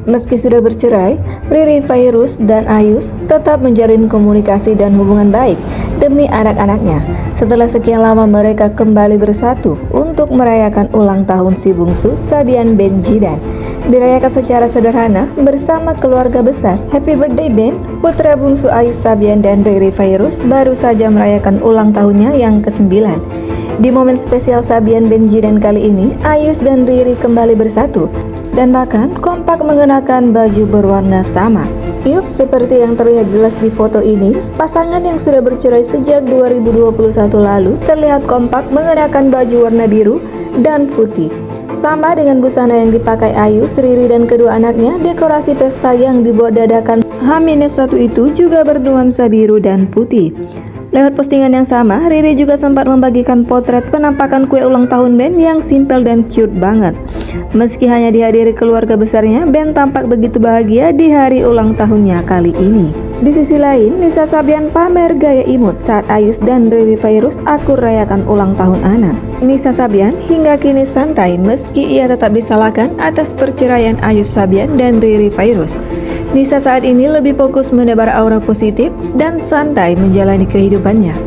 Meski sudah bercerai, Riri Fairuz dan Ayus tetap menjalin komunikasi dan hubungan baik demi anak-anaknya. Setelah sekian lama mereka kembali bersatu untuk merayakan ulang tahun si bungsu Sabian Ben Jidan. Dirayakan secara sederhana bersama keluarga besar. Happy birthday Ben! Putra bungsu Ayus Sabian dan Riri Fairuz baru saja merayakan ulang tahunnya yang ke-9. Di momen spesial Sabian Ben Jidan kali ini, Ayus dan Riri kembali bersatu dan bahkan kompak mengenakan baju berwarna sama. Yup, seperti yang terlihat jelas di foto ini, pasangan yang sudah bercerai sejak 2021 lalu terlihat kompak mengenakan baju warna biru dan putih. Sama dengan busana yang dipakai Ayus, Riri dan kedua anaknya, dekorasi pesta yang dibuat dadakan H-1 itu juga bernuansa biru dan putih. Lewat postingan yang sama, Riri juga sempat membagikan potret penampakan kue ulang tahun Ben yang simpel dan cute banget. Meski hanya dihadiri keluarga besarnya, Ben tampak begitu bahagia di hari ulang tahunnya kali ini. Di sisi lain, Nisa Sabian pamer gaya imut saat Ayus dan Riri Fairuz akur rayakan ulang tahun anak. Nisa Sabian hingga kini santai meski ia tetap disalahkan atas perceraian Ayus Sabian dan Riri Fairuz. Nisa saat ini lebih fokus menebar aura positif dan santai menjalani kehidupannya.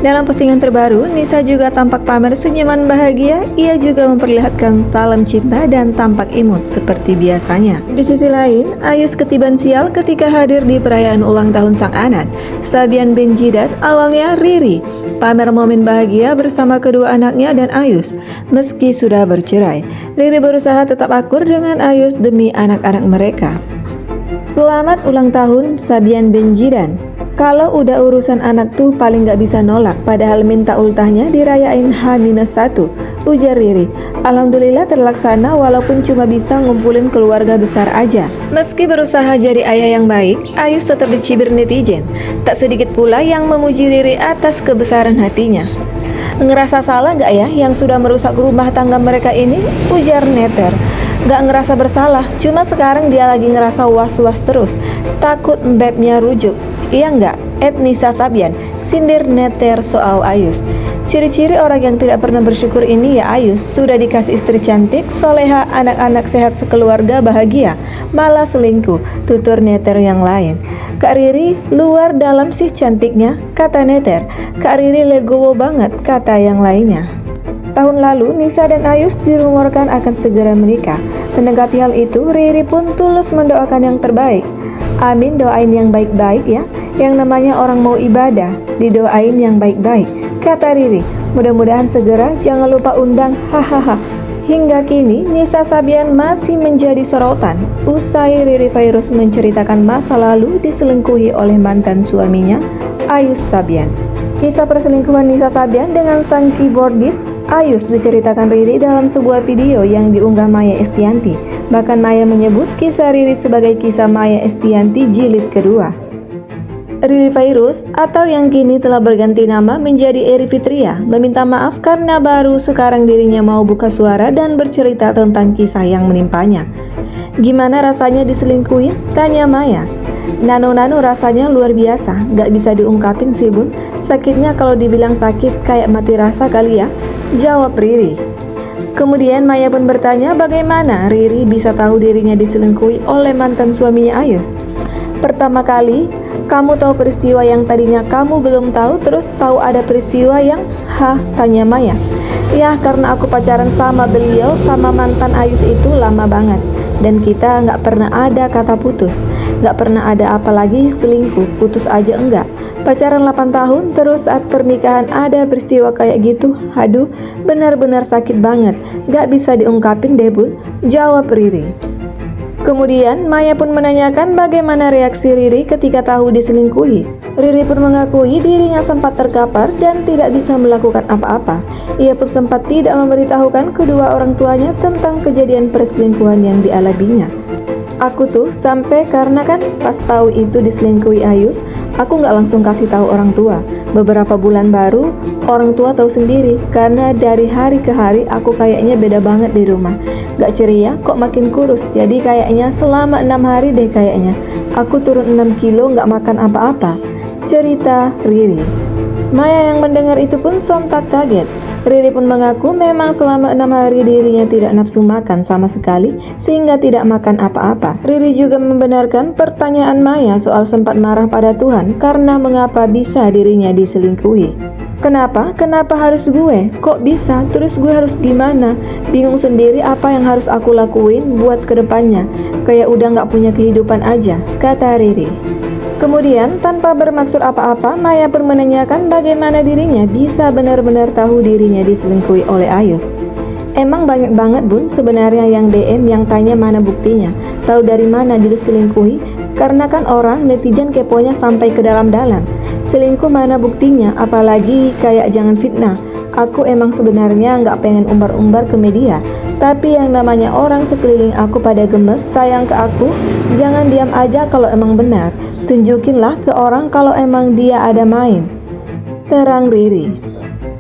Dalam postingan terbaru, Nisa juga tampak pamer senyuman bahagia. Ia juga memperlihatkan salam cinta dan tampak imut seperti biasanya. Di sisi lain, Ayus ketiban sial ketika hadir di perayaan ulang tahun sang anak, Sabian Ben Jidan, awalnya Riri, pamer momen bahagia bersama kedua anaknya dan Ayus. Meski sudah bercerai, Riri berusaha tetap akur dengan Ayus demi anak-anak mereka. Selamat ulang tahun Sabian Ben Jidan. Kalau udah urusan anak tuh paling gak bisa nolak, padahal minta ultahnya dirayain H-1, ujar Riri. Alhamdulillah terlaksana walaupun cuma bisa ngumpulin keluarga besar aja. Meski berusaha jadi ayah yang baik, Ayus tetap dicibir netizen. Tak sedikit pula yang memuji Riri atas kebesaran hatinya. Ngerasa salah gak ya yang sudah merusak rumah tangga mereka ini? Ujar neter. Gak ngerasa bersalah, cuma sekarang dia lagi ngerasa was-was terus, takut bebnya rujuk. Iya nggak? Nisa Sabian sindir neter soal Ayus. Ciri-ciri orang yang tidak pernah bersyukur ini ya Ayus, sudah dikasih istri cantik, soleha, anak-anak sehat sekeluarga bahagia, malah selingkuh, tutur neter yang lain. Kak Riri luar dalam sih cantiknya, kata neter. Kak Riri legowo banget, kata yang lainnya. Tahun lalu, Nisa dan Ayus dirumorkan akan segera menikah. Menanggapi hal itu, Riri pun tulus mendoakan yang terbaik. Amin, doain yang baik-baik ya. Yang namanya orang mau ibadah, didoain yang baik-baik, kata Riri. Mudah-mudahan segera, jangan lupa undang, hahaha. Hingga kini, Nisa Sabian masih menjadi sorotan. Usai Riri Fairuz menceritakan masa lalu diselingkuhi oleh mantan suaminya, Ayus Sabian. Kisah perselingkuhan Nisa Sabian dengan sang keyboardis Ayus diceritakan Riri dalam sebuah video yang diunggah Maya Estianty. Bahkan Maya menyebut kisah Riri sebagai kisah Maya Estianty jilid kedua. Riri Fairuz atau yang kini telah berganti nama menjadi Eri Fitria meminta maaf karena baru sekarang dirinya mau buka suara dan bercerita tentang kisah yang menimpanya. Gimana rasanya diselingkuhin? Tanya Maya. Nano rasanya luar biasa, gak bisa diungkapin sih bun. Sakitnya kalau dibilang sakit kayak mati rasa kali ya, jawab Riri. Kemudian Maya pun bertanya bagaimana Riri bisa tahu dirinya diselingkuhi oleh mantan suaminya Ayus. Pertama kali, kamu tahu peristiwa yang tadinya kamu belum tahu, terus tahu ada peristiwa yang tanya Maya. Ya karena aku pacaran sama beliau, sama mantan Ayus itu lama banget. Dan kita nggak pernah ada kata putus, nggak pernah ada apalagi selingkuh, putus aja enggak. Pacaran 8 tahun, terus saat pernikahan ada peristiwa kayak gitu. Aduh, benar-benar sakit banget, nggak bisa diungkapin deh bun, jawab Riri. Kemudian Maya pun menanyakan bagaimana reaksi Riri ketika tahu diselingkuhi. Riri pun mengakui dirinya sempat terkapar dan tidak bisa melakukan apa-apa. Ia pun sempat tidak memberitahukan kedua orang tuanya tentang kejadian perselingkuhan yang dialaminya. Aku tuh sampai karena kan pas tahu itu diselingkuhi Ayus, aku nggak langsung kasih tahu orang tua. Beberapa bulan baru orang tua tahu sendiri karena dari hari ke hari aku kayaknya beda banget di rumah. Gak ceria, kok makin kurus. Jadi kayaknya selama 6 hari deh kayaknya aku turun 6 kilo nggak makan apa-apa, cerita Riri. Maya yang mendengar itu pun sontak kaget. Riri pun mengaku memang selama 6 hari dirinya tidak nafsu makan sama sekali sehingga tidak makan apa-apa. Riri juga membenarkan pertanyaan Maya soal sempat marah pada Tuhan karena mengapa bisa dirinya diselingkuhi. Kenapa harus gue? Kok bisa? Terus gue harus gimana? Bingung sendiri apa yang harus aku lakuin buat kedepannya. Kayak udah gak punya kehidupan aja, kata Riri. Kemudian tanpa bermaksud apa-apa, Maya pun menanyakan bagaimana dirinya bisa benar-benar tahu dirinya diselingkuhi oleh Ayus. Emang banyak banget bun sebenarnya yang DM yang tanya mana buktinya. Tahu dari mana diselingkuhi? Karena kan orang netizen keponya sampai ke dalam-dalam. Selingkuh mana buktinya, apalagi kayak jangan fitnah. Aku emang sebenarnya nggak pengen umbar-umbar ke media, tapi yang namanya orang sekeliling aku pada gemes sayang ke aku, jangan diam aja kalau emang benar. Tunjukinlah ke orang kalau emang dia ada main, terang Riri.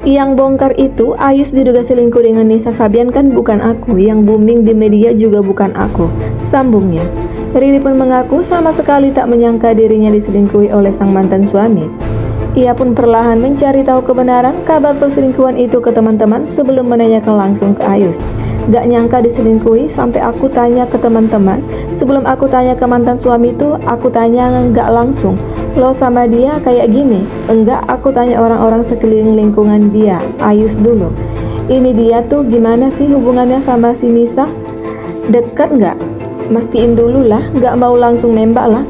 Yang bongkar itu Ayus diduga selingkuh dengan Nisa Sabian kan bukan aku, yang booming di media juga bukan aku, sambungnya. Riri pun mengaku sama sekali tak menyangka dirinya diselingkuhi oleh sang mantan suami. Ia pun perlahan mencari tahu kebenaran kabar perselingkuhan itu ke teman-teman sebelum menanyakan langsung ke Ayus. Gak nyangka diselingkuhi sampai aku tanya ke teman-teman. Sebelum aku tanya ke mantan suami itu, aku tanya gak langsung, lo sama dia kayak gini? Enggak, aku tanya orang-orang sekeliling lingkungan dia, Ayus dulu. Ini dia tuh gimana sih hubungannya sama si Nisa? Dekat gak? Mastiin dulu lah, gak mau langsung nembak lah,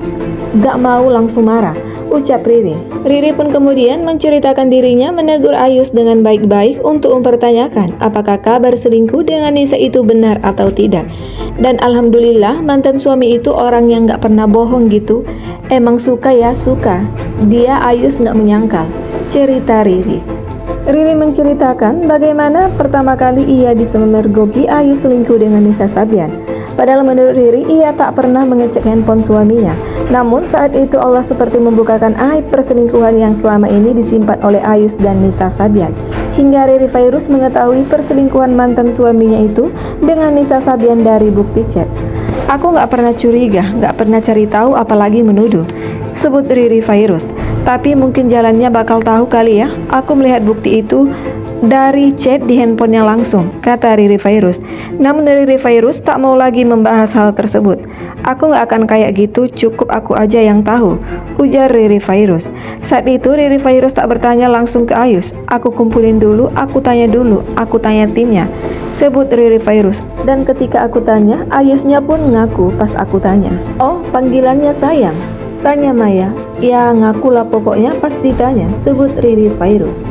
gak mau langsung marah, ucap Riri. Riri pun kemudian menceritakan dirinya menegur Ayus dengan baik-baik untuk mempertanyakan apakah kabar selingkuh dengan Nisa itu benar atau tidak. Dan alhamdulillah mantan suami itu orang yang gak pernah bohong gitu. Emang suka ya suka, dia Ayus gak menyangkal, cerita Riri. Riri menceritakan bagaimana pertama kali ia bisa memergoki Ayus selingkuh dengan Nisa Sabian. Padahal menurut Riri, ia tak pernah mengecek handphone suaminya. Namun saat itu Allah seperti membukakan aib perselingkuhan yang selama ini disimpan oleh Ayus dan Nisa Sabian. Hingga Riri Virus mengetahui perselingkuhan mantan suaminya itu dengan Nisa Sabian dari bukti chat. Aku gak pernah curiga, gak pernah cari tahu apalagi menuduh, sebut Riri Virus. Tapi mungkin jalannya bakal tahu kali ya. Aku melihat bukti itu dari chat di handphonenya langsung, kata Riri Virus. Namun Riri Virus tak mau lagi membahas hal tersebut. Aku gak akan kayak gitu, cukup aku aja yang tahu, ujar Riri Virus. Saat itu Riri Virus tak bertanya langsung ke Ayus. Aku kumpulin dulu, aku tanya dulu, aku tanya timnya, sebut Riri Virus. Dan ketika aku tanya, Ayusnya pun ngaku pas aku tanya. Oh, panggilannya sayang, tanya Maya. Ya ngaku lah pokoknya pas ditanya, sebut Riri Virus.